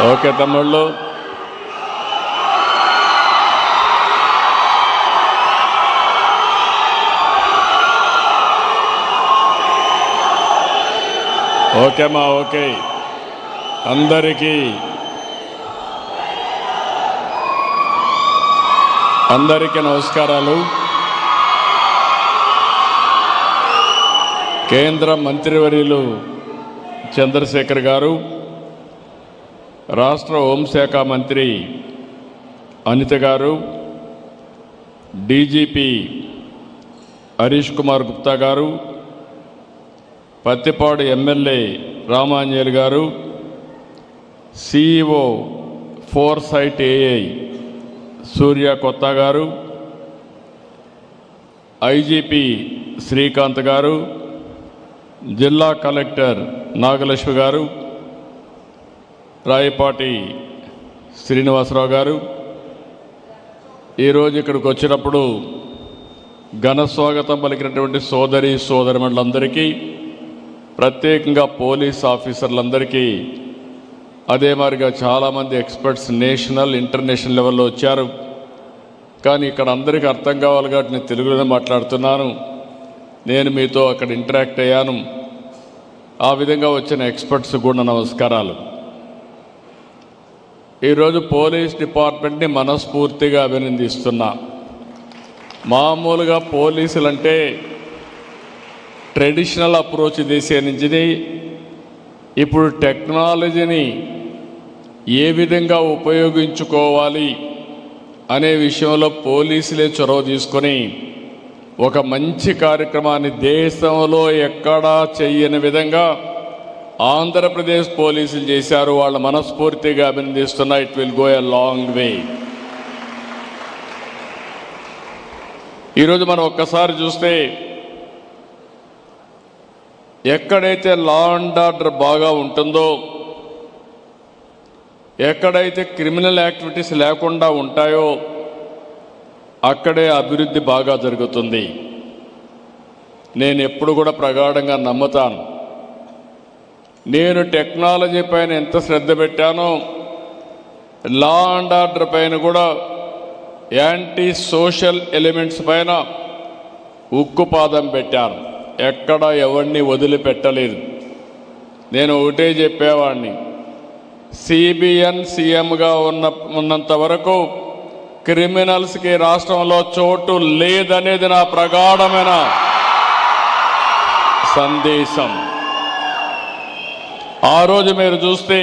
Okay తమ్ముళ్ళు, ఓకేమ్మా, okay. అందరికీ నమస్కారాలు. కేంద్ర మంత్రివర్యులు చంద్రశేఖర్ గారు, రాష్ట్ర హోంశాఖ మంత్రి అనిత గారు, డీజీపీ హరీష్ కుమార్ గుప్తా గారు, పత్తిపాడు ఎమ్మెల్యే రామాంజనేయులు గారు, సిఇఓ ఫోర్సైట్ ఏఐ సూర్య కొత్త గారు, ఐజీపీ శ్రీకాంత్ గారు, జిల్లా కలెక్టర్ నాగలక్ష్మి గారు, రాయపాటి శ్రీనివాసరావు గారు, ఈరోజు ఇక్కడికి వచ్చినప్పుడు ఘన స్వాగతం పలికినటువంటి సోదరిమణులందరికీ, ప్రత్యేకంగా పోలీస్ ఆఫీసర్లందరికీ, అదే మాదిరిగా చాలామంది ఎక్స్పర్ట్స్ నేషనల్ ఇంటర్నేషనల్ లెవెల్లో వచ్చారు. కానీ ఇక్కడ అందరికీ అర్థం కావాలి కాబట్టి నేను తెలుగులోనే మాట్లాడుతున్నాను. నేను మీతో అక్కడ ఇంటరాక్ట్ అయ్యాను. ఆ విధంగా వచ్చిన ఎక్స్పర్ట్స్ కూడా నమస్కారాలు. ఈరోజు పోలీస్ డిపార్ట్మెంట్ని మనస్ఫూర్తిగా అభినందిస్తున్నా. మామూలుగా పోలీసులంటే ట్రెడిషనల్ అప్రోచ్ దేశం నుంచి ఇప్పుడు టెక్నాలజీని ఏ విధంగా ఉపయోగించుకోవాలి అనే విషయంలో పోలీసులే చొరవ తీసుకొని ఒక మంచి కార్యక్రమాన్ని దేశంలో ఎక్కడా చెయ్యని విధంగా ఆంధ్రప్రదేశ్ పోలీసులు చేశారు. వాళ్ళ మనస్ఫూర్తిగా అభినందిస్తున్నా. It will go a long way. ఈరోజు మనం ఒక్కసారి చూస్తే ఎక్కడైతే లా అండ్ ఆర్డర్ బాగా ఉంటుందో, ఎక్కడైతే క్రిమినల్ యాక్టివిటీస్ లేకుండా ఉంటాయో అక్కడే అభివృద్ధి బాగా జరుగుతుంది. నేను ఎప్పుడు కూడా ప్రగాఢంగా నమ్ముతాను. నేను టెక్నాలజీ పైన ఎంత శ్రద్ధ పెట్టానో లా అండ్ ఆర్డర్ పైన కూడా, యాంటీ సోషల్ ఎలిమెంట్స్ పైన ఉక్కుపాదం పెట్టాను. ఎక్కడ ఎవరిని వదిలిపెట్టలేదు. నేను ఒకటే చెప్పేవాడిని, సిబిఎన్ సీఎంగా ఉన్నంత వరకు క్రిమినల్స్కి రాష్ట్రంలో చోటు లేదనేది నా ప్రగాఢమైన సందేశం. ఆ రోజు మీరు చూస్తే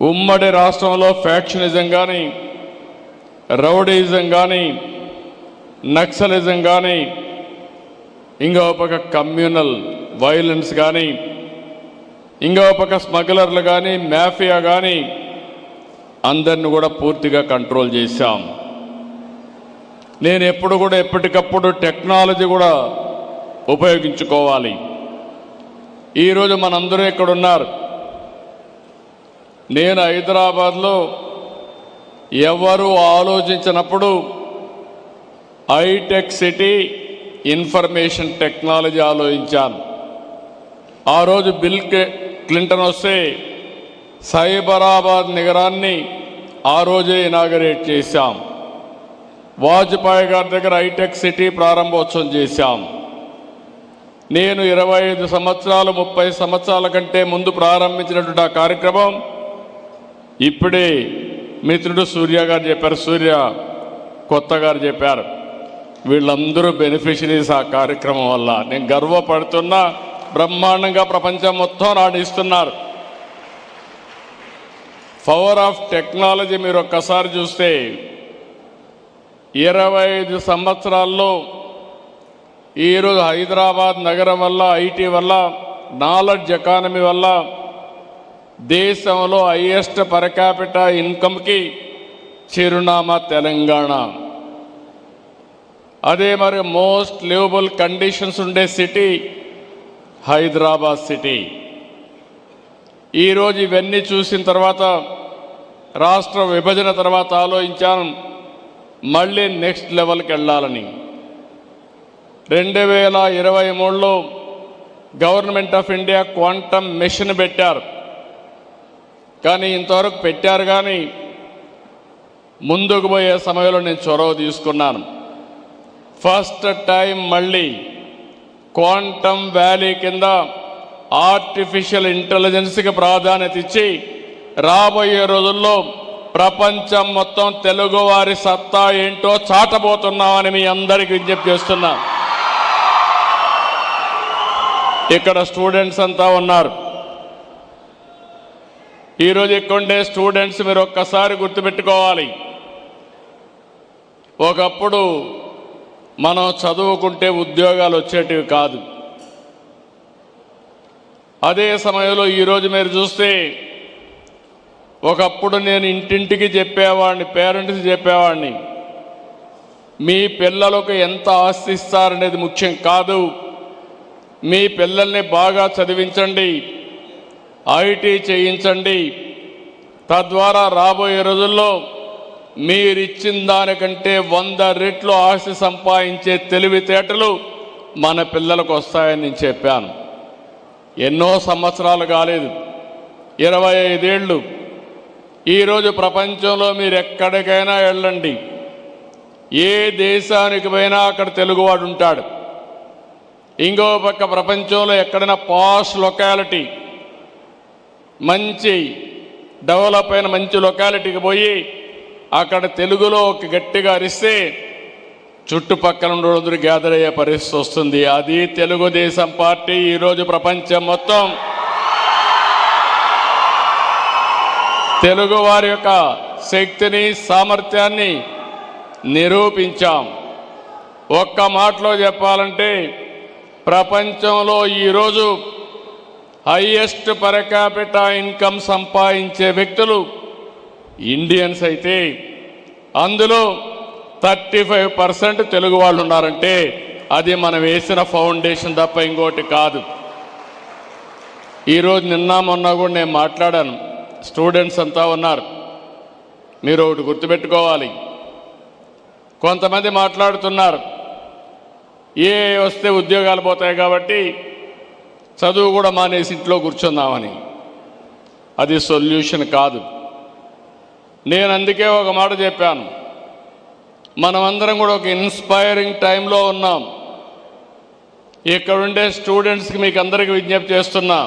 ఉమ్మడి రాష్ట్రంలో ఫ్యాక్షనిజం కానీ, రౌడీజం కానీ, నక్సలిజం కానీ, ఇంకో పక్క కమ్యూనల్ వైలెన్స్ కానీ, ఇంకో పక్క స్మగ్లర్లు కానీ, మాఫియా కానీ, అందరిని కూడా పూర్తిగా కంట్రోల్ చేశాం. నేను ఎప్పుడు కూడా ఎప్పటికప్పుడు టెక్నాలజీ కూడా ఉపయోగించుకోవాలి. ఈరోజు మనందరూ ఇక్కడ ఉన్నారు. నేను హైదరాబాద్లో ఎవరు ఆలోచించినప్పుడు హైటెక్ సిటీ ఇన్ఫర్మేషన్ టెక్నాలజీ ఆలోచించాను. ఆ రోజు బిల్ క్లింటన్ వస్తే సైబరాబాద్ నగరాన్ని ఆ రోజే ఇనాగరేట్ చేశాం. వాజ్పేయి గారి దగ్గర హైటెక్ సిటీ ప్రారంభోత్సవం చేశాం. నేను 25 సంవత్సరాలు 30 సంవత్సరాల కంటే ముందు ప్రారంభించినటువంటి ఆ కార్యక్రమం ఇప్పుడే మిత్రుడు సూర్య గారు చెప్పారు, సూర్య కొత్త గారు చెప్పారు. వీళ్ళందరూ బెనిఫిషరీస్ ఆ కార్యక్రమం వల్ల. నేను గర్వపడుతున్నా. బ్రహ్మాండంగా ప్రపంచం మొత్తం రాణిస్తున్నారు. పవర్ ఆఫ్ టెక్నాలజీ మీరు ఒక్కసారి చూస్తే 25 సంవత్సరాల్లో ఈరోజు హైదరాబాద్ నగరం వల్ల, ఐటీ వల్ల, నాలెడ్జ్ ఎకానమీ వల్ల దేశంలో హైయెస్ట్ పర్ క్యాపిటా ఇన్కమ్కి చిరునామా తెలంగాణ. అదే మరి మోస్ట్ లివబుల్ కండిషన్స్ ఉండే సిటీ హైదరాబాద్ సిటీ. ఈరోజు ఇవన్నీ చూసిన తర్వాత, రాష్ట్ర విభజన తర్వాత ఆలోచించాను మళ్ళీ నెక్స్ట్ లెవెల్కి వెళ్ళాలని. 2023లో government of India quantum mission పెట్టారు. కానీ ఇంతవరకు పెట్టారు. కానీ ముందుకు పోయే సమయంలో నేను చొరవ తీసుకున్నాను. ఫస్ట్ టైం మళ్ళీ క్వాంటమ్ వ్యాలీ కింద ఆర్టిఫిషియల్ ఇంటెలిజెన్స్కి ప్రాధాన్యత ఇచ్చి రాబోయే రోజుల్లో ప్రపంచం మొత్తం తెలుగువారి సత్తా ఏంటో చాటబోతున్నామని మీ అందరికీ విజ్ఞప్తి చేస్తున్నా. ఇక్కడ స్టూడెంట్స్ అంతా ఉన్నారు. ఈరోజు ఇక్కడ స్టూడెంట్స్ మీరు ఒక్కసారి గుర్తుపెట్టుకోవాలి. ఒకప్పుడు మనం చదువుకుంటే ఉద్యోగాలు వచ్చేటివి కాదు. అదే సమయంలో ఈరోజు మీరు చూస్తే ఒకప్పుడు నేను ఇంటింటికి చెప్పేవాడిని, పేరెంట్స్ చెప్పేవాడిని, మీ పిల్లలకు ఎంత ఆస్తి ఇస్తారనేది ముఖ్యం కాదు, మీ పిల్లల్ని బాగా చదివించండి, ఐటీ చేయించండి, తద్వారా రాబోయే రోజుల్లో మీరిచ్చిన దానికంటే 100 రెట్లు ఆస్తి సంపాదించే తెలివితేటలు మన పిల్లలకు వస్తాయని నేను చెప్పాను. ఎన్నో సంవత్సరాలు కాలేదు, 25 ఏళ్ళు. ఈరోజు ప్రపంచంలో మీరు ఎక్కడికైనా వెళ్ళండి, ఏ దేశానికి పోయినా అక్కడ తెలుగువాడు ఉంటాడు. ఇంకో పక్క ప్రపంచంలో ఎక్కడైనా పాష్ లొకాలిటీ, మంచి డెవలప్ అయిన మంచి లొకాలిటీకి పోయి అక్కడ తెలుగులో ఒక గట్టిగా అరిస్తే చుట్టుపక్కల ఉండేందరూ గ్యాదర్ అయ్యే పరిస్థితి వస్తుంది. అది తెలుగుదేశం పార్టీ ఈరోజు ప్రపంచం మొత్తం తెలుగు వారి యొక్క శక్తిని, సామర్థ్యాన్ని నిరూపించాం. ఒక్క మాటలో చెప్పాలంటే ప్రపంచంలో ఈరోజు హైయెస్ట్ పర్ క్యాపిటా ఇన్కమ్ సంపాదించే వ్యక్తులు ఇండియన్స్ అయితే అందులో 35% తెలుగు వాళ్ళు ఉన్నారంటే అది మనం వేసిన ఫౌండేషన్ తప్ప ఇంకోటి కాదు. ఈరోజు నిన్న మొన్న కూడా నేను మాట్లాడాను, స్టూడెంట్స్ అంతా ఉన్నారు. మీరు ఒకటి గుర్తుపెట్టుకోవాలి, కొంతమంది మాట్లాడుతున్నారు ఏ వస్తే ఉద్యోగాలు పోతాయి కాబట్టి చదువు కూడా మానేసి ఇంట్లో కూర్చుందామని. అది సొల్యూషన్ కాదు. నేను అందుకే ఒక మాట చెప్పాను, మనమందరం కూడా ఒక ఇన్స్పైరింగ్ టైంలో ఉన్నాం. ఇక్కడుండే స్టూడెంట్స్కి మీకు అందరికీ విజ్ఞప్తి చేస్తున్నా,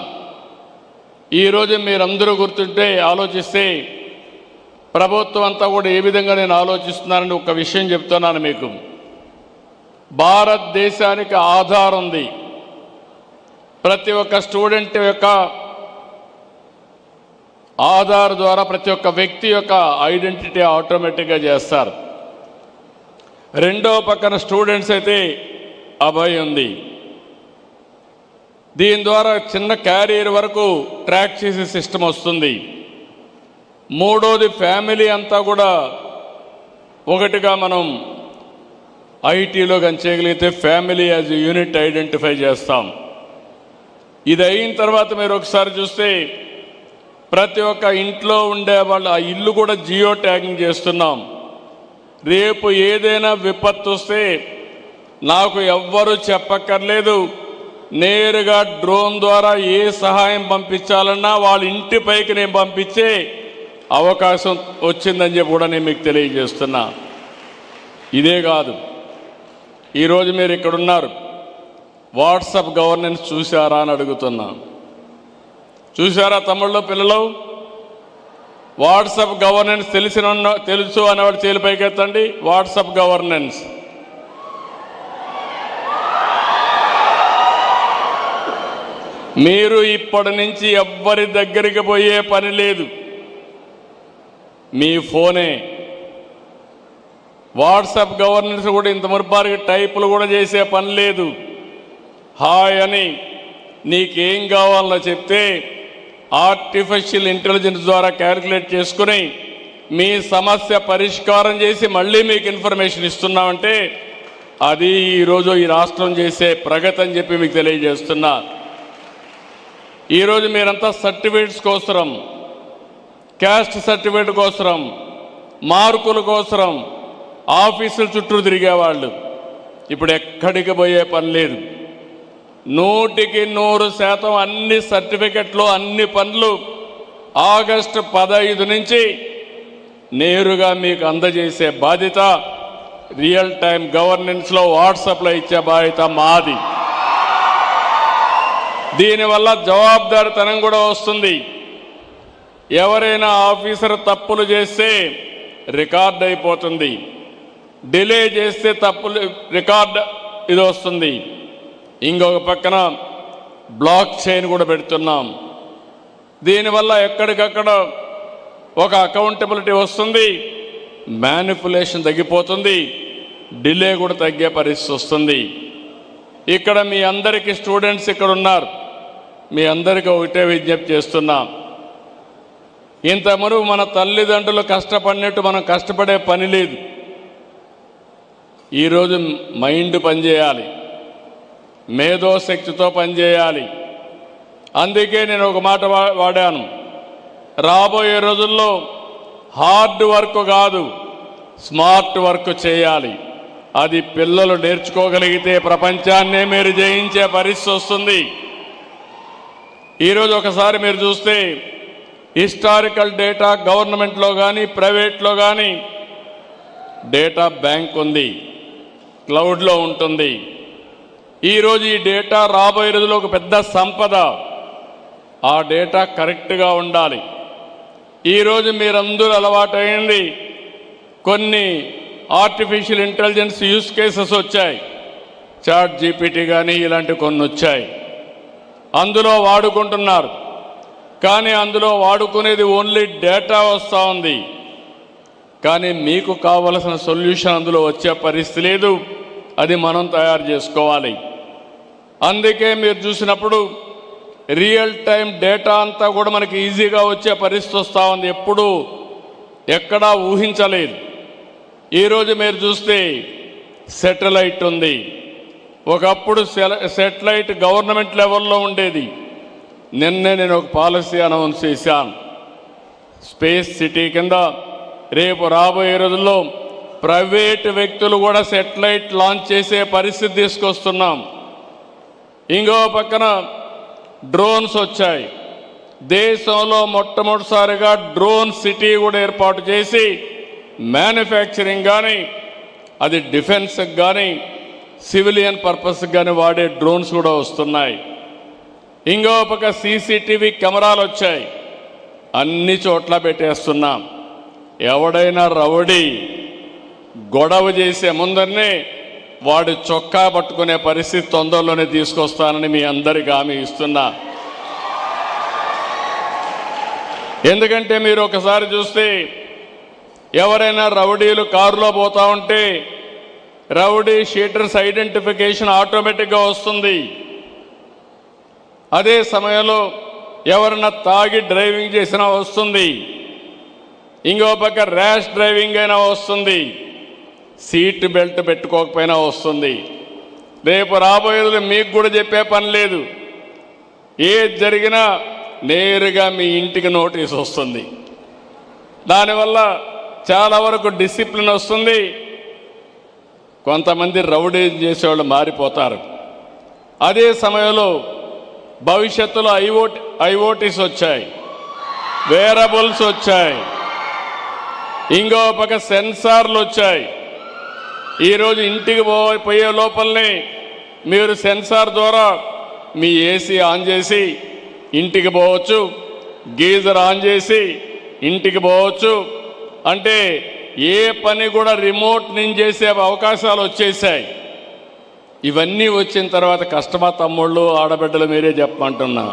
ఈరోజు మీరందరూ గుర్తుంటే ఆలోచిస్తే ప్రభుత్వం అంతా కూడా ఏ విధంగా నేను ఆలోచిస్తున్నానని ఒక విషయం చెప్తున్నాను మీకు. భారతదేశానికి ఆధార్ ఉంది. ప్రతి ఒక్క స్టూడెంట్ యొక్క ఆధార్ ద్వారా ప్రతి ఒక్క వ్యక్తి యొక్క ఐడెంటిటీ ఆటోమేటిక్గా చేస్తారు. రెండో పక్కన స్టూడెంట్స్ అయితే అభయ్ ఉంది. దీని ద్వారా చిన్న క్యారియర్ వరకు ట్రాక్ చేసే సిస్టమ్ వస్తుంది. మూడోది ఫ్యామిలీ అంతా కూడా ఒకటిగా మనం ఐటీలో కానీ చేయగలిగితే ఫ్యామిలీ యాజ్ యూనిట్ ఐడెంటిఫై చేస్తాం. ఇది అయిన తర్వాత మీరు ఒకసారి చూస్తే ప్రతి ఒక్క ఇంట్లో ఉండే వాళ్ళు ఆ ఇల్లు కూడా జియో ట్యాగింగ్ చేస్తున్నాం. రేపు ఏదైనా విపత్తు వస్తే నాకు ఎవ్వరూ చెప్పక్కర్లేదు, నేరుగా డ్రోన్ ద్వారా ఏ సహాయం పంపించాలన్నా వాళ్ళ ఇంటిపైకి నేను పంపించే అవకాశం వచ్చిందని చెప్పి కూడా నేను మీకు తెలియజేస్తున్నా. ఇదే కాదు, ఈరోజు మీరు ఇక్కడున్నారు, వాట్సాప్ గవర్నెన్స్ చూసారా అని అడుగుతున్నా. చూసారా తమ్ముళ్ళు, పిల్లలు? వాట్సాప్ గవర్నెన్స్ తెలుసు అనేవాడు చేలిపైకి ఎత్తండి. వాట్సాప్ గవర్నెన్స్ మీరు ఇప్పటి నుంచి ఎవ్వరి దగ్గరికి పోయే పని లేదు, మీ ఫోనే. వాట్సాప్ గవర్నెన్స్ కూడా ఇంత మురిపారికి టైపులు కూడా చేసే పని లేదు. హాయ్ అని నీకేం కావాలో చెప్తే ఆర్టిఫిషియల్ ఇంటెలిజెన్స్ ద్వారా క్యాలిక్యులేట్ చేసుకుని మీ సమస్య పరిష్కారం చేసి మళ్ళీ మీకు ఇన్ఫర్మేషన్ ఇస్తున్నామంటే అది ఈరోజు ఈ రాష్ట్రం చేసే ప్రగతి అని చెప్పి మీకు తెలియజేస్తున్నా. ఈరోజు మీరంతా సర్టిఫికేట్స్ కోసరం, క్యాస్ట్ సర్టిఫికేట్ కోసరం, మార్కుల కోసరం ఆఫీసుల చుట్టూ తిరిగేవాళ్ళు ఇప్పుడు ఎక్కడికి పోయే పని లేదు. 100% అన్ని సర్టిఫికెట్లు, అన్ని పనులు ఆగస్టు 15 నుంచి నేరుగా మీకు అందజేసే బాధ్యత, రియల్ టైం గవర్నెన్స్లో వాట్సాప్లో ఇచ్చే బాధ్యత మాది. దీనివల్ల జవాబుదారితనం కూడా వస్తుంది. ఎవరైనా ఆఫీసర్ తప్పులు చేస్తే రికార్డ్ అయిపోతుంది, డిలే చేస్తే తప్పులు రికార్డ్ ఇది వస్తుంది. ఇంకొక పక్కన బ్లాక్ చైన్ కూడా పెడుతున్నాం. దీనివల్ల ఎక్కడికక్కడ ఒక అకౌంటబిలిటీ వస్తుంది, మ్యానిపులేషన్ తగ్గిపోతుంది, డిలే కూడా తగ్గే పరిస్థితి వస్తుంది. ఇక్కడ మీ అందరికీ స్టూడెంట్స్ ఇక్కడ ఉన్నారు, మీ అందరికీ ఒకటే విజ్ఞప్తి చేస్తున్నాం. ఇంతవరకు మన తల్లిదండ్రులు కష్టపడినట్టు మనం కష్టపడే పని లేదు. ఈరోజు మైండ్ పనిచేయాలి, మేధోశక్తితో పనిచేయాలి. అందుకే నేను ఒక మాట వాడాను, రాబోయే రోజుల్లో హార్డ్ వర్క్ కాదు, స్మార్ట్ వర్క్ చేయాలి. అది పిల్లలు నేర్చుకోగలిగితే ప్రపంచాన్నే మీరు జయించే పరిస్థితి వస్తుంది. ఈరోజు ఒకసారి మీరు చూస్తే హిస్టారికల్ డేటా గవర్నమెంట్లో కానీ ప్రైవేట్లో కానీ డేటా బ్యాంక్ ఉంది, క్లౌడ్లో ఉంటుంది. ఈరోజు ఈ డేటా రాబోయే రోజుల్లో ఒక పెద్ద సంపద. ఆ డేటా కరెక్ట్గా ఉండాలి. ఈరోజు మీరందరూ అలవాటైంది, కొన్ని ఆర్టిఫిషియల్ ఇంటెలిజెన్స్ యూస్ కేసెస్ వచ్చాయి, చాట్ జీపీటీ కానీ ఇలాంటి కొన్ని వచ్చాయి. అందులో వాడుకుంటున్నారు, కానీ అందులో వాడుకునేది ఓన్లీ డేటా వస్తూ ఉంది. కానీ మీకు కావలసిన సొల్యూషన్ అందులో వచ్చే పరిస్థితి లేదు, అది మనం తయారు చేసుకోవాలి. అందుకే మీరు చూసినప్పుడు రియల్ టైం డేటా అంతా కూడా మనకి ఈజీగా వచ్చే పరిస్థితి వస్తూ ఉంది. ఎప్పుడు ఎక్కడా ఊహించలేదు. ఈరోజు మీరు చూస్తే శాటిలైట్ ఉంది. ఒకప్పుడు శాటిలైట్ గవర్నమెంట్ లెవెల్లో ఉండేది. నిన్నే నేను ఒక పాలసీ అనౌన్స్ చేశాను, స్పేస్ సిటీ కింద రేపు రాబోయే రోజుల్లో ప్రైవేట్ వ్యక్తులు కూడా శాటిలైట్ లాంచ్ చేసే పరిస్థితి తీసుకొస్తున్నాం. ఇంకో పక్కన డ్రోన్స్ వచ్చాయి. దేశంలో మొట్టమొదటిసారిగా డ్రోన్ సిటీ కూడా ఏర్పాటు చేసి మ్యానుఫ్యాక్చరింగ్ కానీ, అది డిఫెన్స్కి కానీ సివిలియన్ పర్పస్కి కానీ వాడే డ్రోన్స్ కూడా వస్తున్నాయి. ఇంకో పక్క సీసీటీవీ కెమెరాలు వచ్చాయి, అన్ని చోట్ల పెట్టేస్తున్నాం. ఎవడైనా రౌడీ గొడవ చేసే ముందరనే వాడు చొక్కా పట్టుకునే పరిస్థితి తొందరలోనే తీసుకొస్తానని మీ అందరికీ హామీ ఇస్తున్నా. ఎందుకంటే మీరు ఒకసారి చూస్తే ఎవరైనా రౌడీలు కారులో పోతా ఉంటే రౌడీ షీటర్స్ ఐడెంటిఫికేషన్ ఆటోమేటిక్గా వస్తుంది. అదే సమయంలో ఎవరైనా తాగి డ్రైవింగ్ చేసినా వస్తుంది. ఇంకో పక్క ర్యాష్ డ్రైవింగ్ అయినా వస్తుంది, సీట్ బెల్ట్ పెట్టుకోకపోయినా వస్తుంది. రేపు రాబోయేది మీకు కూడా చెప్పే పని లేదు. ఏది జరిగినా నేరుగా మీ ఇంటికి నోటీస్ వస్తుంది. దానివల్ల చాలా వరకు డిసిప్లిన్ వస్తుంది. కొంతమంది రౌడీ చేసేవాళ్ళు మారిపోతారు. అదే సమయంలో భవిష్యత్తులో ఐఓటీస్ వచ్చాయి, వేరబుల్స్ వచ్చాయి, ఇంకో పక్క సెన్సార్లు వచ్చాయి. ఈరోజు ఇంటికి పోయే లోపలనే మీరు సెన్సార్ ద్వారా మీ ఏసీ ఆన్ చేసి ఇంటికి పోవచ్చు, గీజర్ ఆన్ చేసి ఇంటికి పోవచ్చు. అంటే ఏ పని కూడా రిమోట్ నుంచి చేసే అవకాశాలు వచ్చేసాయి. ఇవన్నీ వచ్చిన తర్వాత కష్టమా తమ్ముళ్ళు ఆడబిడ్డలు మీరే చెప్పమంటున్నా.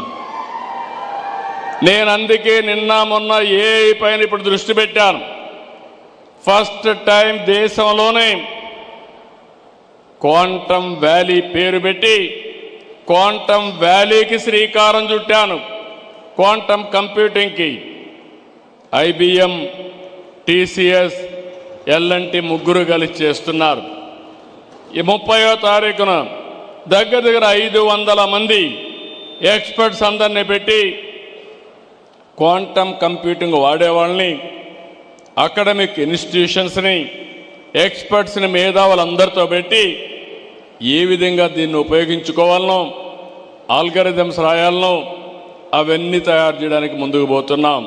నేను అందుకే నిన్న మొన్న ఏఐ పైన ఇప్పుడు దృష్టి పెట్టాను. ఫస్ట్ టైం దేశంలోనే క్వాంటమ్ వ్యాలీ పేరు పెట్టి క్వాంటమ్ వ్యాలీకి శ్రీకారం చుట్టాను. క్వాంటమ్ కంప్యూటింగ్కి ఐబిఎం, టీసీఎస్, ఎల్ఎన్టీ ముగ్గురు కలిసి చేస్తున్నారు. ఈ 30వ తారీఖున దగ్గర 500 మంది ఎక్స్పర్ట్స్ అందరినీ పెట్టి క్వాంటమ్ కంప్యూటింగ్ వాడేవాళ్ళని, అకాడమిక్ ఇన్స్టిట్యూషన్స్ని, ఎక్స్పర్ట్స్ని, మేధావులందరితో పెట్టి ఏ విధంగా దీన్ని ఉపయోగించుకోవాలనో, ఆల్గరిథమ్స్ రాయాలనో, అవన్నీ తయారు చేయడానికి ముందుకు పోతున్నాం.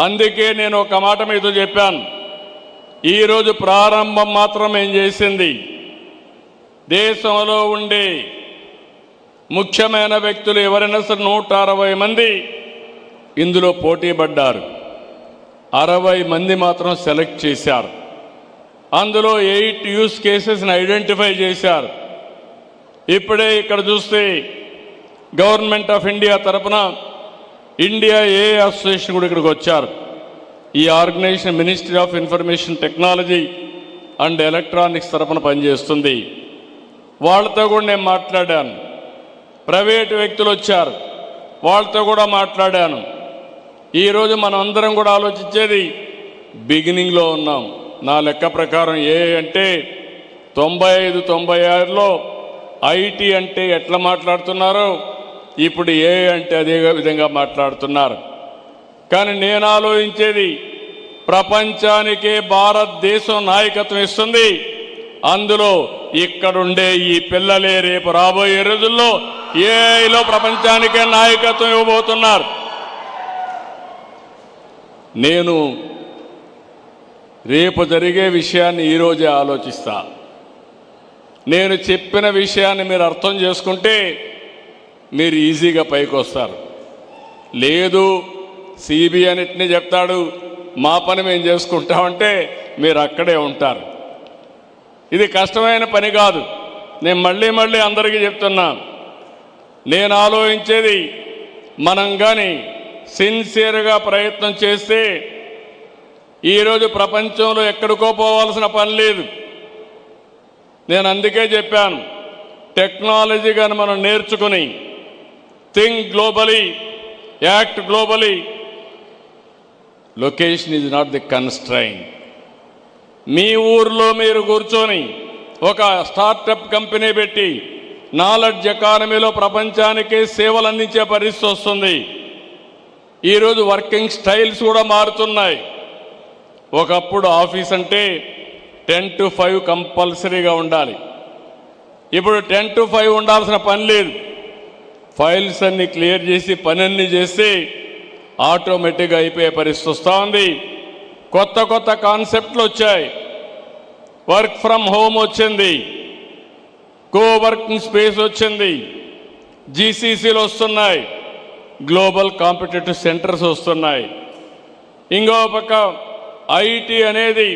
అందుకే నేను ఒక మాట మీతో చెప్పాను. ఈరోజు ప్రారంభం మాత్రం ఏం చేసింది, దేశంలో ఉండే ముఖ్యమైన వ్యక్తులు ఎవరైనా సరే 160 మంది ఇందులో పోటీ పడ్డారు. 60 మంది మాత్రం సెలెక్ట్ చేశారు. అందులో 8 యూస్ కేసెస్ని ఐడెంటిఫై చేశారు. ఇప్పుడే ఇక్కడ చూస్తే గవర్నమెంట్ ఆఫ్ ఇండియా తరపున ఇండియా ఏ అసోసియేషన్ కూడా ఇక్కడికి వచ్చారు. ఈ organisation ministry of information technology and electronics తరపున పనిచేస్తుంది. వాళ్ళతో కూడా నేను మాట్లాడాను. ప్రైవేటు వ్యక్తులు వచ్చారు, వాళ్ళతో కూడా మాట్లాడాను. ఈరోజు మనం అందరం కూడా ఆలోచించేది బిగినింగ్లో ఉన్నాం. నా లెక్క ప్రకారం ఏ అంటే 95-96లో ఐటీ అంటే ఎట్లా మాట్లాడుతున్నారో ఇప్పుడు ఏ అంటే అదే విధంగా మాట్లాడుతున్నారు. కానీ నేను ఆలోచించేది ప్రపంచానికే భారతదేశం నాయకత్వం ఇస్తుంది. అందులో ఇక్కడుండే ఈ పిల్లలే రేపు రాబోయే రోజుల్లో ఏఐలో ప్రపంచానికే నాయకత్వం ఇవ్వబోతున్నారు. నేను రేపు జరిగే విషయాన్ని ఈరోజే ఆలోచిస్తా. నేను చెప్పిన విషయాన్ని మీరు అర్థం చేసుకుంటే మీరు ఈజీగా పైకి వస్తారు. లేదు సిబి అన్నిటినీ చెప్తాడు, మా పని మేము చేసుకుంటామంటే మీరు అక్కడే ఉంటారు. ఇది కష్టమైన పని కాదు. నేను మళ్ళీ అందరికీ చెప్తున్నా, నేను ఆలోచించేది మనం కానీ సిన్సియర్గా ప్రయత్నం చేస్తే ఈరోజు ప్రపంచంలో ఎక్కడికో పోవాల్సిన పని లేదు. నేను అందుకే చెప్పాను, టెక్నాలజీ కానీ మనం నేర్చుకుని think globally, act globally, location is not the constrain. మీ ఊర్లో మీరు కూర్చొని ఒక స్టార్టప్ కంపెనీ పెట్టి నాలెడ్జ్ ఎకానమీలో ప్రపంచానికి సేవలు అందించే పరిస్థితి వస్తుంది. ఈరోజు వర్కింగ్ స్టైల్స్ కూడా మారుతున్నాయి. ఒకప్పుడు ఆఫీస్ అంటే 10 to 5 కంపల్సరీగా ఉండాలి. ఇప్పుడు 10 to 5 ఉండాల్సిన పని లేదు. ఫైల్స్ అన్ని క్లియర్ చేసి పని అన్ని చేసి ఆటోమేటిక్గా అయిపోయే పరిస్థితి వస్తూ ఉంది. కొత్త కాన్సెప్ట్లు వచ్చాయి. వర్క్ ఫ్రమ్ హోమ్ వచ్చింది, కోవర్కింగ్ స్పేస్ వచ్చింది, జీసీసీలు వస్తున్నాయి, గ్లోబల్ కాంపిటేటివ్ సెంటర్స్ వస్తున్నాయి. ఇంకో పక్క ఐటీ అనేది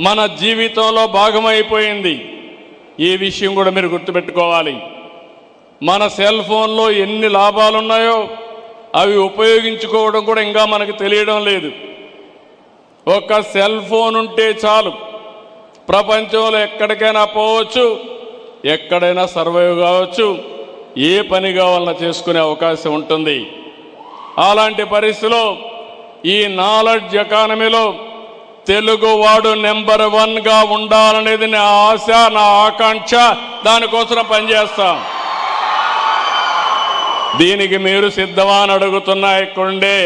మన జీవితంలో భాగమైపోయింది. ఈ విషయం కూడా మీరు గుర్తుపెట్టుకోవాలి. మన సెల్ ఫోన్లో ఎన్ని లాభాలు ఉన్నాయో అవి ఉపయోగించుకోవడం కూడా ఇంకా మనకు తెలియడం లేదు. ఒక సెల్ ఫోన్ ఉంటే చాలు, ప్రపంచంలో ఎక్కడికైనా పోవచ్చు, ఎక్కడైనా సర్వైవ్ కావచ్చు, ఏ పని కావాలన్నా చేసుకునే అవకాశం ఉంటుంది. అలాంటి పరిస్థితిలో ఈ నాలెడ్జ్ ఎకానమీలో తెలుగువాడు నెంబర్ 1గా ఉండాలనేది నా ఆశ, నా ఆకాంక్ష. దానికోసం పనిచేస్తాం. దీనికి మీరు సిద్ధమా అని అడుగుతున్నా ఇక్కడుండే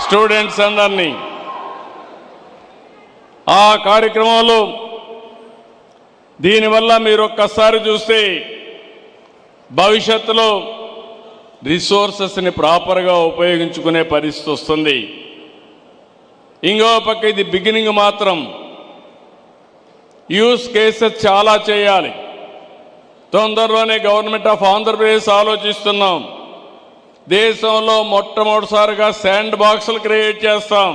స్టూడెంట్స్ అందరినీ. ఆ కార్యక్రమంలో దీనివల్ల మీరు ఒక్కసారి చూస్తే భవిష్యత్తులో రిసోర్సెస్ని ప్రాపర్గా ఉపయోగించుకునే పరిస్థితి వస్తుంది. ఇంకో పక్క ఇది బిగినింగ్ మాత్రం. యూస్ కేసెస్ చాలా చేయాలి. తొందరలోనే గవర్నమెంట్ ఆఫ్ ఆంధ్రప్రదేశ్ ఆలోచిస్తున్నాం. దేశంలో మొట్టమొదటిసారిగా శాండ్ బాక్సులు క్రియేట్ చేస్తాం.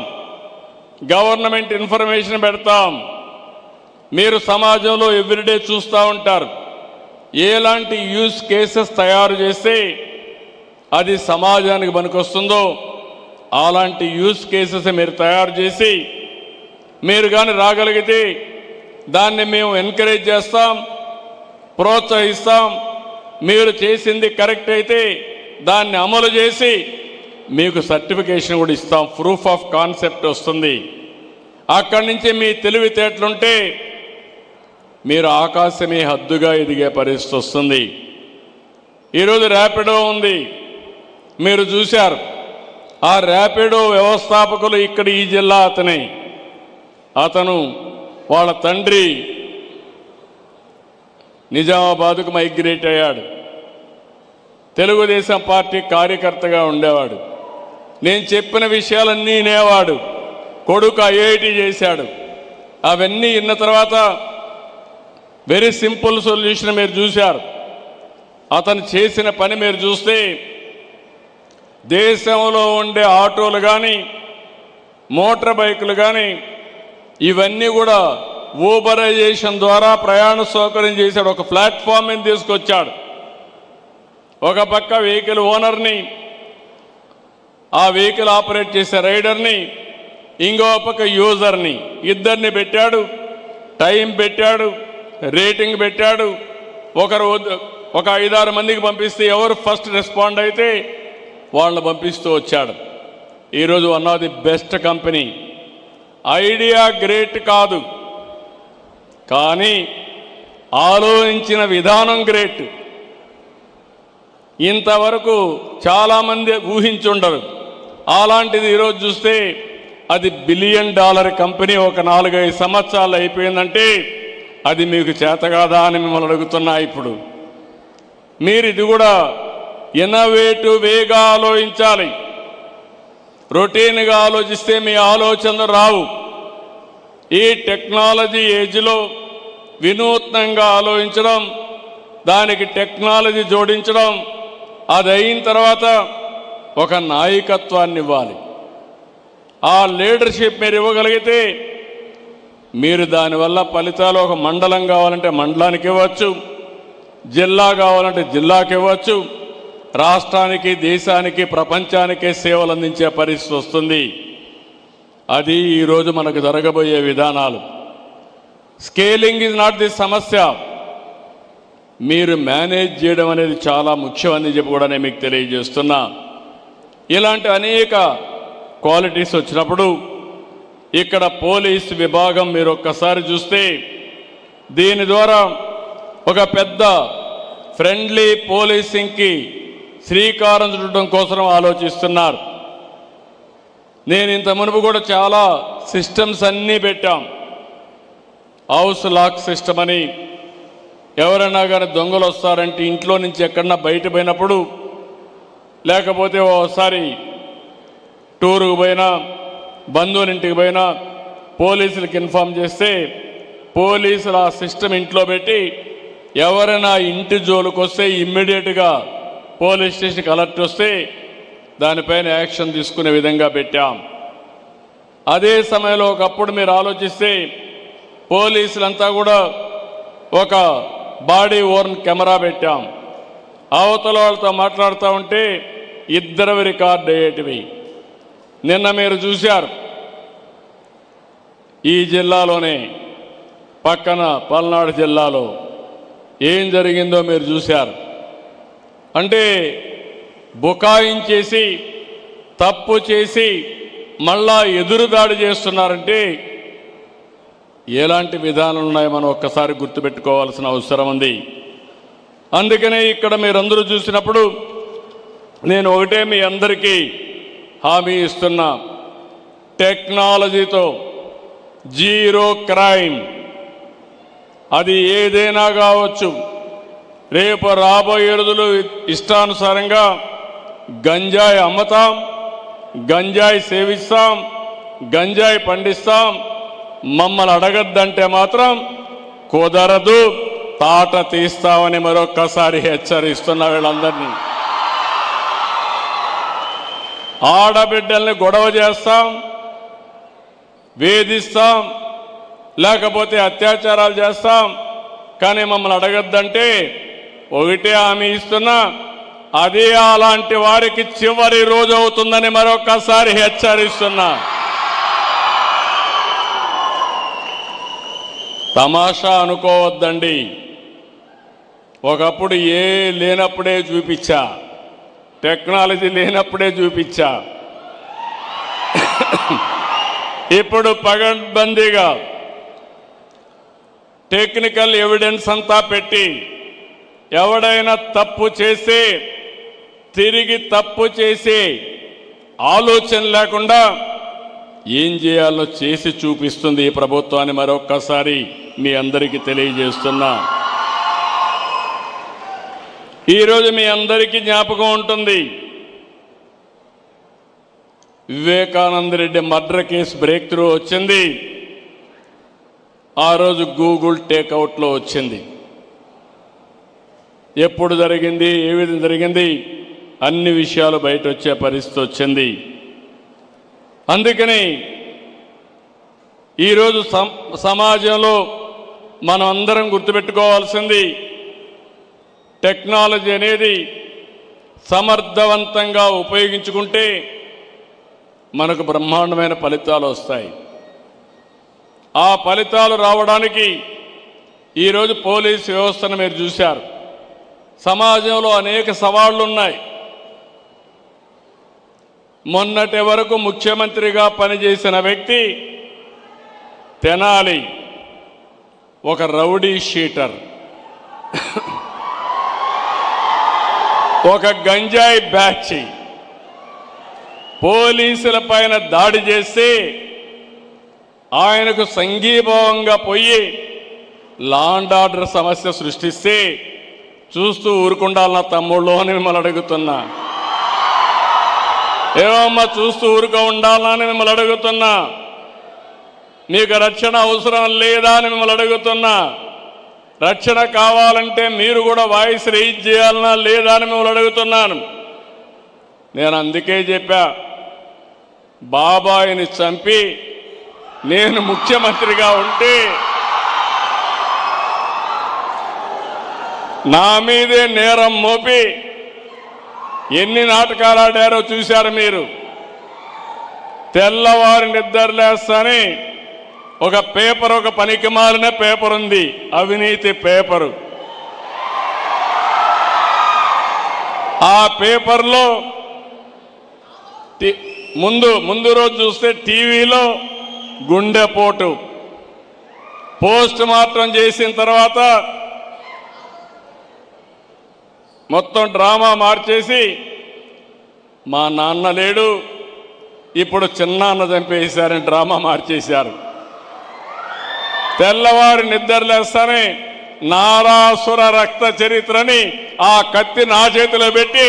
గవర్నమెంట్ ఇన్ఫర్మేషన్ పెడతాం. మీరు సమాజంలో ఎవ్రీడే చూస్తూ ఉంటారు. ఎలాంటి యూస్ కేసెస్ తయారు చేస్తే అది సమాజానికి పనికొస్తుందో అలాంటి యూస్ కేసెస్ మీరు తయారు చేసి మీరు కానీ రాగలిగితే దాన్ని మేము ఎంకరేజ్ చేస్తాం, ప్రోత్సహిస్తాం. మీరు చేసింది కరెక్ట్ అయితే దాన్ని అమలు చేసి మీకు సర్టిఫికేషన్ కూడా ఇస్తాం. ప్రూఫ్ ఆఫ్ కాన్సెప్ట్ వస్తుంది. అక్కడి నుంచి మీ తెలివితేటలుంటే మీరు ఆకాశమే హద్దుగా ఎదిగే పరిస్థితి వస్తుంది. ఈరోజు ర్యాపిడో ఉంది, మీరు చూశారు. ఆ ర్యాపిడో వ్యవస్థాపకులు ఇక్కడ ఈ జిల్లా అతను వాళ్ళ తండ్రి నిజామాబాద్కు మైగ్రేట్ అయ్యాడు. తెలుగుదేశం పార్టీ కార్యకర్తగా ఉండేవాడు. నేను చెప్పిన విషయాలన్నీ వినేవాడు. కొడుకు ఐఐటి చేశాడు. అవన్నీ విన్న తర్వాత వెరీ సింపుల్ సొల్యూషన్ మీరు చూశారు. అతను చేసిన పని మీరు చూస్తే దేశంలో ఉండే ఆటోలు కానీ మోటార్ బైకులు కానీ ఇవన్నీ కూడా ఊబరైజేషన్ ద్వారా ప్రయాణ సౌకర్యం చేశాడు. ఒక ప్లాట్ఫామ్ని తీసుకొచ్చాడు. ఒక పక్క వెహికల్ ఓనర్ని, ఆ వెహికల్ ఆపరేట్ చేసే రైడర్ని, ఇంకో పక్క యూజర్ని, ఇద్దరిని పెట్టాడు. టైం పెట్టాడు, రేటింగ్ పెట్టాడు. ఒక 5-6 మందికి పంపిస్తే ఎవరు ఫస్ట్ రెస్పాండ్ అయితే వాళ్ళని పంపిస్తూ వచ్చాడు. ఈరోజు one of the best company. Idea great కాదు, కానీ ఆలోచించిన విధానం గ్రేట్. ఇంతవరకు చాలామంది ఊహించుండరు. అలాంటిది ఈరోజు చూస్తే అది $1 బిలియన్ కంపెనీ ఒక 4-5 సంవత్సరాలు అయిపోయిందంటే అది మీకు చేత కాదా అని మిమ్మల్ని అడుగుతున్నా. ఇప్పుడు మీరు ఇది కూడా ఇన్నోవేటివ్ వేగా ఆలోచించాలి. రొటీన్గా ఆలోచిస్తే మీ ఆలోచనలు రావు. ఈ టెక్నాలజీ ఏజ్లో వినూత్నంగా ఆలోచించడం, దానికి టెక్నాలజీ జోడించడం, అది అయిన తర్వాత ఒక నాయకత్వాన్ని ఇవ్వాలి. ఆ లీడర్షిప్ మీరు ఇవ్వగలిగితే మీరు దానివల్ల ఫలితాలు ఒక మండలం కావాలంటే మండలానికి ఇవ్వచ్చు, జిల్లా కావాలంటే జిల్లాకి ఇవ్వచ్చు, రాష్ట్రానికి, దేశానికి, ప్రపంచానికే సేవలు అందించే పరిస్థితి వస్తుంది. అది ఈరోజు మనకు జరగబోయే విధానాలు. స్కేలింగ్ ఈజ్ నాట్ ది సమస్య, మీరు మేనేజ్ చేయడం అనేది చాలా ముఖ్యమని చెప్పి కూడా నేను మీకు తెలియజేస్తున్నా. ఇలాంటి అనేక క్వాలిటీస్ వచ్చినప్పుడు ఇక్కడ పోలీస్ విభాగం మీరు ఒక్కసారి చూస్తే దీని ద్వారా ఒక పెద్ద ఫ్రెండ్లీ పోలీసింగ్కి శ్రీకారం చుట్టడం కోసం ఆలోచిస్తున్నారు. నేను ఇంత మునుపు కూడా చాలా సిస్టమ్స్ అన్నీ పెట్టాం. హౌస్ లాక్ సిస్టమ్ అని, ఎవరైనా కానీ దొంగలు వస్తారంటే ఇంట్లో నుంచి ఎక్కడన్నా బయట పోయినప్పుడు, లేకపోతే ఓసారి టూరుకు పోయినా, బంధువుల ఇంటికి పోయినా పోలీసులకు ఇన్ఫామ్ చేస్తే పోలీసులు ఆ సిస్టమ్ ఇంట్లో పెట్టి ఎవరైనా ఇంటి జోలికి వస్తే ఇమ్మీడియట్గా పోలీస్ స్టేషన్కి అలర్ట్ వస్తే దానిపైన యాక్షన్ తీసుకునే విధంగా పెట్టాం. అదే సమయంలో ఒకప్పుడు మీరు ఆలోచిస్తే పోలీసులంతా కూడా ఒక బాడీ ఓర్న్ కెమెరా పెట్టాం. అవతల వాళ్ళతో మాట్లాడుతూ ఉంటే ఇద్దరు రికార్డ్ అయ్యేటివి. నిన్న మీరు చూశారు, ఈ జిల్లాలోనే పక్కన పల్నాడు జిల్లాలో ఏం జరిగిందో మీరు చూశారు. అంటే బుకాయించేసి తప్పు చేసి మళ్ళా ఎదురుదాడి చేస్తున్నారంటే ఎలాంటి విధానాలు ఉన్నాయో మనం ఒక్కసారి గుర్తుపెట్టుకోవాల్సిన అవసరం ఉంది. అందుకనే ఇక్కడ మీరందరూ చూసినప్పుడు నేను ఒకటే మీ అందరికీ హామీ ఇస్తున్నా, టెక్నాలజీతో జీరో క్రైమ్, అది ఏదైనా కావచ్చు. రేపు రాబోయే రోజులు ఇష్టానుసారంగా గంజాయి అమ్ముతాం, గంజాయి సేవిస్తాం, గంజాయి పండిస్తాం. మమ్మల్ని అడగద్దంటే మాత్రం కుదరదు, తాట తీస్తామని మరొక్కసారి హెచ్చరిస్తున్న వీళ్ళందరినీ. ఆడబిడ్డల్ని గొడవ చేస్తాం, వేధిస్తాం, లేకపోతే అత్యాచారాలు చేస్తాం, కానీ మమ్మల్ని అడగద్దంటే ఒకటే హామీ ఇస్తున్నా, అదే అలాంటి వారికి చివరి రోజు అవుతుందని మరొకసారి హెచ్చరిస్తున్నా. తమాషా అనుకోవద్దండి. ఒకప్పుడు లేనప్పుడే చూపించా, టెక్నాలజీ లేనప్పుడే చూపించా. ఇప్పుడు పగడ్బందీగా టెక్నికల్ ఎవిడెన్స్ అంతా పెట్టి ఎవడైనా తప్పు చేస్తే తిరిగి తప్పు చేసి ఆలోచన లేకుండా ఏం చేయాలో చేసి చూపిస్తుంది ఈ ప్రభుత్వాన్ని మరొక్కసారి మీ అందరికీ తెలియజేస్తున్నా. ఈరోజు మీ అందరికీ జ్ఞాపకం ఉంటుంది, Vivekananda Reddy murder case break through వచ్చింది. ఆ రోజు గూగుల్ టేక్అవుట్లో వచ్చింది. ఎప్పుడు జరిగింది, ఏ విధంగా జరిగింది, అన్ని విషయాలు బయట వచ్చే పరిస్థితి వచ్చింది. అందుకని ఈరోజు సమాజంలో మనం అందరం గుర్తుపెట్టుకోవాల్సింది, టెక్నాలజీ అనేది సమర్థవంతంగా ఉపయోగించుకుంటే మనకు బ్రహ్మాండమైన ఫలితాలు వస్తాయి. ఆ ఫలితాలు రావడానికి ఈరోజు పోలీస్ వ్యవస్థను మీరు చూశారు. సమాజంలో అనేక సవాళ్లు ఉన్నాయి. మొన్నటి వరకు ముఖ్యమంత్రిగా పనిచేసిన వ్యక్తి తెనాలి ఒక రౌడీ షీటర్, ఒక గంజాయి బ్యాచ్ పోలీసుల పైన దాడి చేస్తే ఆయనకు సంఘీభావంగా పోయి లా అండ్ ఆర్డర్ సమస్య సృష్టిస్తే చూస్తూ ఊరుకుండాలన్న తమ్ముళ్ళు అని మిమ్మల్ని అడుగుతున్నా. ఏమమ్మా చూస్తూ ఊరుకో ఉండాలని మిమ్మల్ని అడుగుతున్నా. మీకు రక్షణ అవసరం లేదా అని మిమ్మల్ని అడుగుతున్నా. రక్షణ కావాలంటే మీరు కూడా వాయిస్ రైజ్ చేయాలన్నా లేదా అని మిమ్మల్ని అడుగుతున్నాను. నేను అందుకే చెప్పా, బాబాయిని చంపి నేను ముఖ్యమంత్రిగా ఉంటే నా మీదే నేరం మోపి ఎన్ని నాటకాలు ఆడారో చూశారు మీరు. తెల్లవారి నిద్రలేస్తని ఒక పేపర్, ఒక పనికి మాలిన పేపర్ ఉంది, అవినీతి పేపరు. ఆ పేపర్లో ముందు రోజు చూస్తే టీవీలో గుండెపోటు, పోస్ట్ మార్టం చేసిన తర్వాత మొత్తం డ్రామా మార్చేసి మా నాన్న లేడు, ఇప్పుడు చిన్నాన్న చంపేశారని డ్రామా మార్చేశారు. తెల్లవారి నిద్రలేస్తానే నారాసుర రక్త చరిత్రని ఆ కత్తి నా చేతిలో పెట్టి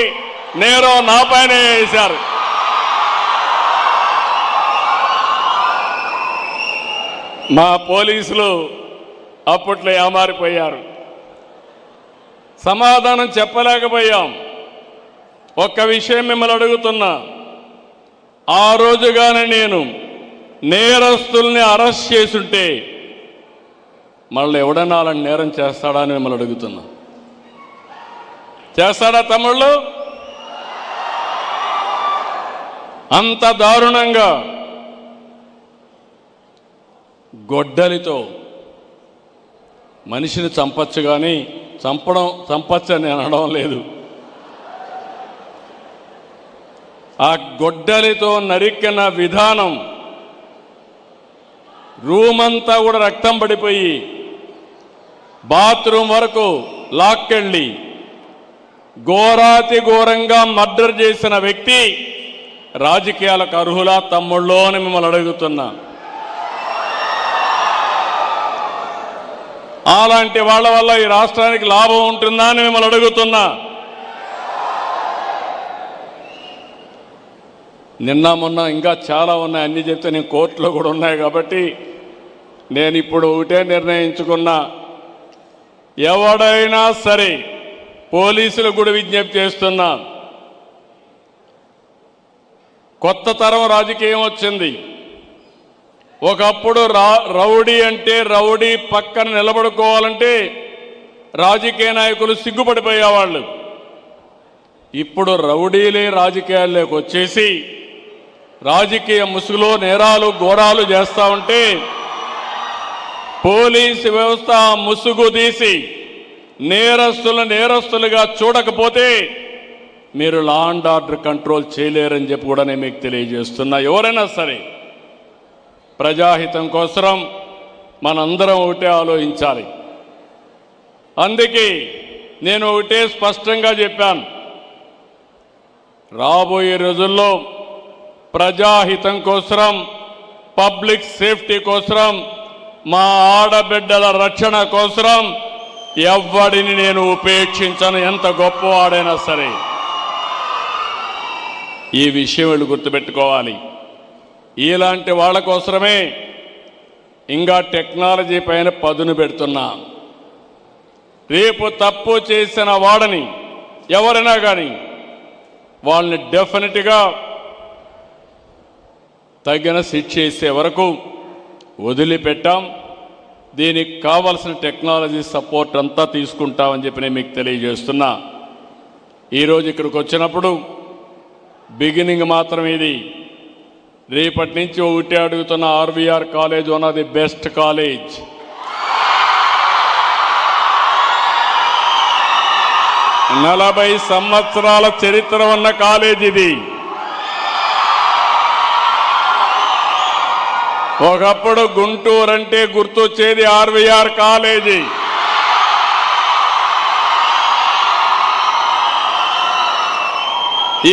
నేరం నా పైన వేశారు. మా పోలీసులు అప్పట్లో ఏమారిపోయారు. సమాధానం చెప్పలేకపోయాం. ఒక్క విషయం మిమ్మల్ని అడుగుతున్నా, ఆ రోజుగానే నేను నేరస్తుల్ని అరెస్ట్ చేసుంటే మళ్ళీ ఎవడన్నా అలాంటి నేరం చేస్తాడా అని మిమ్మల్ని అడుగుతున్నా. చేస్తాడా తమ్ముళ్ళు? అంత దారుణంగా గొడ్డలితో మనిషిని చంపచ్చు, కానీ చంపచ్చు అని అనడం లేదు. ఆ గొడ్డలితో నరికిన విధానం, రూమ్ అంతా కూడా రక్తం పడిపోయి బాత్రూమ్ వరకు లాక్కెళ్ళి ఘోరాతి ఘోరంగా మర్డర్ చేసిన వ్యక్తి రాజకీయాలకు అర్హులా తమ్ముళ్ళో అని మిమ్మల్ని అడుగుతున్నా. అలాంటి వాళ్ళ వల్ల ఈ రాష్ట్రానికి లాభం ఉంటుందా అని మిమ్మల్ని అడుగుతున్నా. నిన్న మొన్న ఇంకా చాలా ఉన్నాయి, అన్ని చెప్తే నేను కోర్టులో కూడా ఉన్నాయి. కాబట్టి నేను ఇప్పుడు ఒకటే నిర్ణయించుకున్నా, ఎవడైనా సరే పోలీసులకు కూడా విజ్ఞప్తి చేస్తున్నా, కొత్త తరం రాజకీయం వచ్చింది. ఒకప్పుడు రౌడీ అంటే రౌడీ పక్కన నిలబడుకోవాలంటే రాజకీయ నాయకులు సిగ్గుపడిపోయేవాళ్ళు. ఇప్పుడు రౌడీలే రాజకీయాల్లోకి వచ్చేసి రాజకీయ ముసుగులో నేరాలు ఘోరాలు చేస్తూ ఉంటే పోలీసు వ్యవస్థ ముసుగు తీసి నేరస్తులుగా చూడకపోతే మీరు లా అండ్ ఆర్డర్ కంట్రోల్ చేయలేరని చెప్పి కూడా నేను మీకు తెలియజేస్తున్నా. ఎవరైనా సరే ప్రజాహితం కోసం మనందరం ఒకటే ఆలోచించాలి. అందుకే నేను ఒకటే స్పష్టంగా చెప్పాను, రాబోయే రోజుల్లో ప్రజాహితం కోసం, పబ్లిక్ సేఫ్టీ కోసం, మా ఆడబిడ్డల రక్షణ కోసం ఎవ్వడిని నేను ఉపేక్షించను, ఎంత గొప్పవాడైనా సరే. ఈ విషయం వీళ్ళు గుర్తుపెట్టుకోవాలి. ఇలాంటి వాళ్ళ కోసమే ఇంకా టెక్నాలజీ పైన పదును పెడుతున్నా. రేపు తప్పు చేసిన వాడని ఎవరైనా కానీ వాళ్ళని డెఫినెట్గా తగిన శిక్ష చేసే వరకు వదిలిపెట్టాం. దీనికి కావాల్సిన టెక్నాలజీ సపోర్ట్ అంతా తీసుకుంటామని చెప్పి నేను మీకు తెలియజేస్తున్నా. ఈరోజు ఇక్కడికి వచ్చినప్పుడు బిగినింగ్ మాత్రం ఇది. రేపటి నుంచి ఒకటి అడుగుతున్న, RVR college one of the best college. నలభై సంవత్సరాల చరిత్ర ఉన్న కాలేజ్ ఇది. ఒకప్పుడు గుంటూరు అంటే గుర్తొచ్చేది ఆర్వీఆర్ కాలేజీ.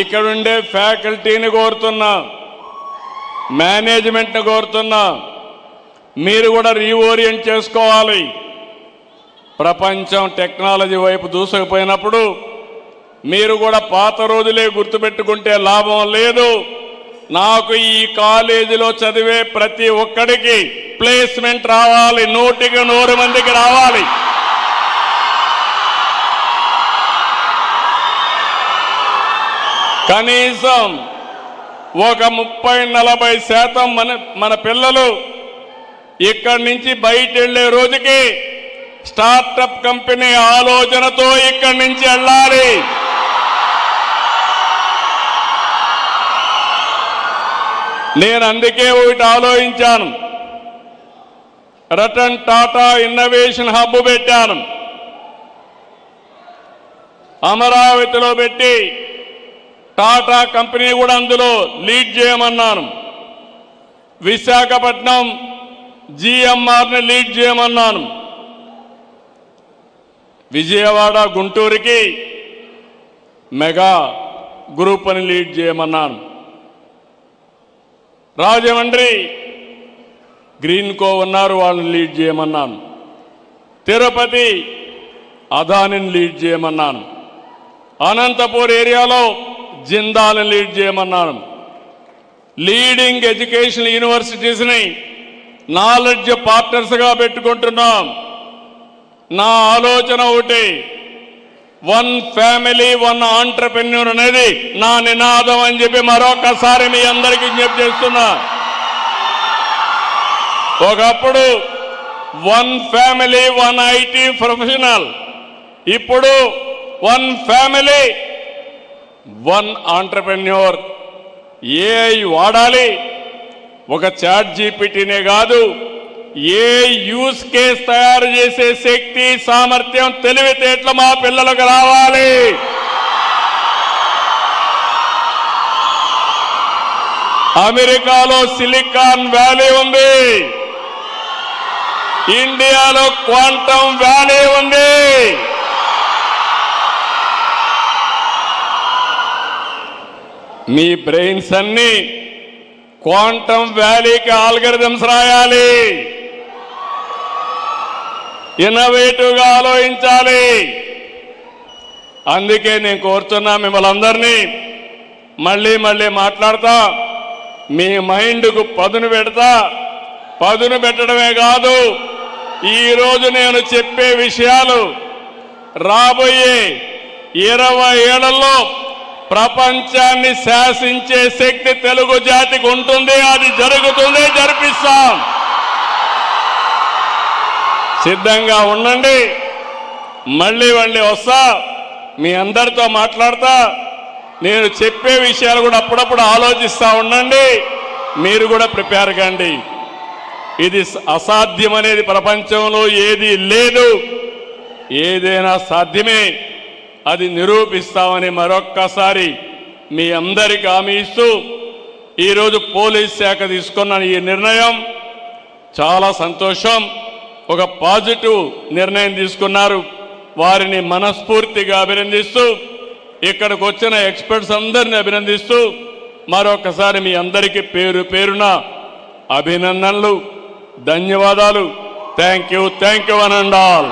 ఇక్కడుండే ఫ్యాకల్టీని కోరుతున్నా, మేనేజ్మెంట్ని కోరుతున్నా, మీరు కూడా రీఓరియంట్ చేసుకోవాలి. ప్రపంచం టెక్నాలజీ వైపు దూసుకుపోయినప్పుడు మీరు కూడా పాత రోజులే గుర్తుపెట్టుకుంటే లాభం లేదు. నాకు ఈ కాలేజీలో చదివే ప్రతి ఒక్కడికి ప్లేస్మెంట్ రావాలి, 100 మందికి రావాలి. కనీసం ఒక 30-40% మన పిల్లలు ఇక్కడి నుంచి బయట వెళ్లే రోజుకి స్టార్టప్ కంపెనీ ఆలోచనతో ఇక్కడి నుంచి వెళ్ళాలి. నేను అందుకే ఒకటి ఆలోచించాను. రతన్ టాటా ఇన్నోవేషన్ హబ్ పెట్టాను. అమరావతిలో పెట్టి టాటా కంపెనీ కూడా అందులో లీడ్ చేయమన్నాను. విశాఖపట్నం జిఎంఆర్ని లీడ్ చేయమన్నాను. విజయవాడ గుంటూరుకి మెగా గ్రూప్ అని లీడ్ చేయమన్నాను. రాజమండ్రి గ్రీన్కో ఉన్నారు, వాళ్ళని లీడ్ చేయమన్నాను. తిరుపతి అదానిని లీడ్ చేయమన్నాను. అనంతపూర్ ఏరియాలో జిందాల్ని లీడ్ చేయమన్నాను. లీడింగ్ ఎడ్యుకేషన్ యూనివర్సిటీస్ని నాలెడ్జ్ పార్ట్నర్స్గా పెట్టుకుంటున్నాం. నా ఆలోచన ఒకటి, 1 ఫ్యామిలీ 1 ఆంటర్‌ప్రెన్యూర్ అనేది నా నినాదం అని చెప్పి మరొకసారి మీ అందరికీ విజ్ఞప్తి చేస్తున్నా. ఒకప్పుడు 1 ఫ్యామిలీ 1 ఐటీ ప్రొఫెషనల్, ఇప్పుడు 1 ఫ్యామిలీ 1 ఆంటర్‌ప్రెన్యూర్. ఏఐ వాడాలి, ఒక చాట్ జీపీటీనే కాదు, ఏ యూస్ కేస్ తయారు చేసే శక్తి, సామర్థ్యం, తెలివితేటలు మా పిల్లలకు రావాలి. అమెరికాలో సిలికాన్ వ్యాలీ ఉంది, ఇండియాలో క్వాంటమ్ వ్యాలీ ఉంది. మీ బ్రెయిన్స్ అన్ని క్వాంటమ్ వ్యాలీకి ఆల్గరిథమ్స్ రాయాలి. ఇన్నోవేటివ్గా ఆలోచించాలి. అందుకే నేను కోరుతున్నా మిమ్మల్ని అందరినీ, మళ్ళీ మాట్లాడతా, మీ మైండ్కు పదును పెడతా. పదును పెట్టడమే కాదు, ఈరోజు నేను చెప్పే విషయాలు రాబోయే 20 ఏళ్లలో ప్రపంచాన్ని శాసించే శక్తి తెలుగు జాతికి ఉంటుంది. అది జరుగుతుంది, జరిపిస్తాం. సిద్ధంగా ఉండండి. మళ్ళీ వస్తా, మీ అందరితో మాట్లాడతా. నేను చెప్పే విషయాలు కూడా అప్పుడప్పుడు ఆలోచిస్తూ ఉండండి. మీరు కూడా ప్రిపేర్ కండి. ఇది అసాధ్యం అనేది ప్రపంచంలో ఏది లేదు, ఏదైనా సాధ్యమే. అది నిరూపిస్తామని మరొక్కసారి మీ అందరికీ హామీ ఇస్తూ, ఈరోజు పోలీస్ శాఖ తీసుకున్న ఈ నిర్ణయం చాలా సంతోషం. ఒక పాజిటివ్ నిర్ణయం తీసుకున్నారు. వారిని మనస్ఫూర్తిగా అభినందిస్తూ, ఇక్కడికి వచ్చిన ఎక్స్పర్ట్స్ అందరినీ అభినందిస్తూ, మరొకసారి మీ అందరికీ పేరు పేరున అభినందనలు, ధన్యవాదాలు. Thank you one and all.